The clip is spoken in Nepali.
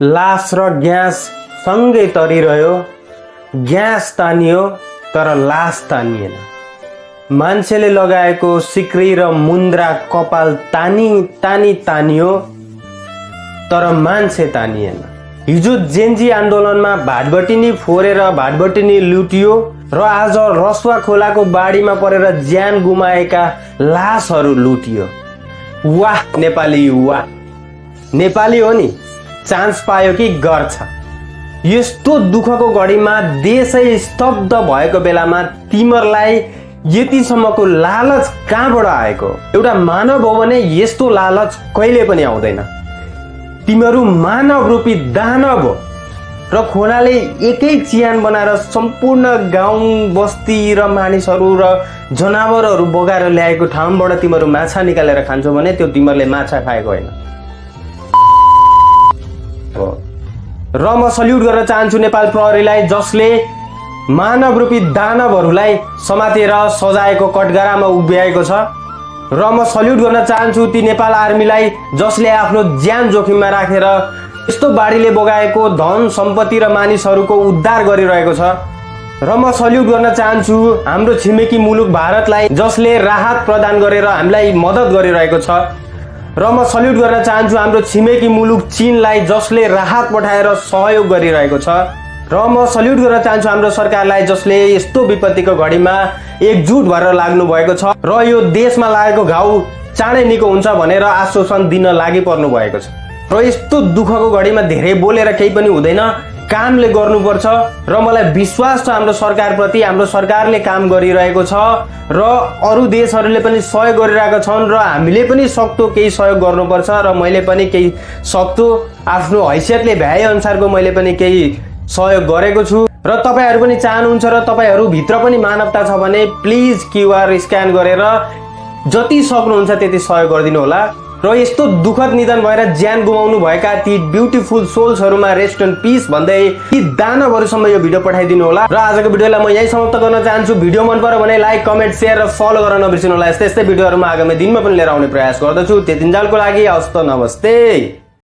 लास र ग्यास सँगै तरिरह्यो। ग्यास तानियो तर लास तानिएन। मान्छेले लगाएको सिक्री र मुन्द्रा कपाल तानियो तर मान्छे तानिएन। हिजो जेन्जी आन्दोलनमा भाटबटिनी फोरेर भाटबटिनी लुटियो र आज रसुवा खोलाको बाढीमा परेर ज्यान गुमाएका लासहरू लुटियो। वाह नेपाली वाह! नेपाली हो नि, चान्स पायो कि गर्छ। यस्तो दुःखको घडीमा देशै स्तब्ध भएको बेलामा तिमीहरूलाई यतिसम्मको लालच कहाँबाट आएको? एउटा मानव हो भने यस्तो लालच कहिले पनि आउँदैन। तिमीहरू मानव रूपी दानव हो र खोलाले एकै चिहान बनाएर सम्पूर्ण गाउँ बस्ती र मानिसहरू र जनावरहरू बगाएर ल्याएको ठाउँबाट तिमीहरू माछा निकालेर खान्छौ भने त्यो तिमीहरूले माछा खाएको होइन। र म सल्युट गर्न चाहन्छु नेपाल प्रहरीलाई, जसले मानव रूपी दानवहरूलाई समातेर सजायको कटघरामा उभ्याएको छ। र म सल्युट गर्न चाहन्छु ती नेपाल आर्मीलाई, जसले आफ्नो ज्यान जोखिममा राखेर यस्तो बाढीले बगाएको धन सम्पत्ति र मानिसहरूको उद्धार गरिरहेको छ। र म सल्युट गर्न चाहन्छु हाम्रो छिमेकी मुलुक भारतलाई, जसले राहत प्रदान गरेर हामीलाई मद्दत गरिरहेको छ। र म सल्युट गर्न चाहन्छु हाम्रो छिमेकी मुलुक चीनलाई, जसले राहत पठाएर सहयोग गरिरहेको छ। र म सल्युट गर्न चाहन्छु हाम्रो सरकारलाई, जसले यस्तो विपत्तिको घडीमा एकजुट भएर लाग्नु भएको छ र यो देशमा लागेको घाउ चाँडै निको हुन्छ भनेर आश्वासन दिन लागि पर्नु भएको छ। र यस्तो दुःखको घडीमा धेरै बोलेर केही पनि हुँदैन, कामले गर्नुपर्छ। र मलाई विश्वास छ हाम्रो सरकारप्रति, हाम्रो सरकारले काम गरिरहेको छ र अरू देशहरूले पनि सहयोग गरिरहेका छन् र हामीले पनि सक्दो केही सहयोग गर्नुपर्छ। र मैले पनि केही सक्दो आफ्नो हैसियतले भ्याए अनुसारको मैले पनि केही सहयोग गरेको छु। र तपाईहरू पनि चाहनुहुन्छ र तपाईहरू भित्र पनि मानवता छ भने प्लिज क्युआर स्क्यान गरेर जति सक्नुहुन्छ त्यति सहयोग गरिदिनु होला। र यस्तो दुःखद निधन भएर ज्यान गुमाउनु भएका ती ब्युटिफुल सोल्सहरूमा रेस्ट इन पीस भन्दै ती दानवहरूसम्म यो भिडियो पठाइदिनु होला। र आजको भिडियोलाई म यही समाप्त गर्न चाहन्छु। भिडियो मन पर्यो भने लाइक, कमेन्ट, शेयर र फलो गर्न नबिर्सिनु होला। यस्तै भिडियोहरू म आगामी दिनमा पनि लिएर आउने प्रयास गर्दछु। त्यतिन्जेलको लागि हस्त नमस्ते।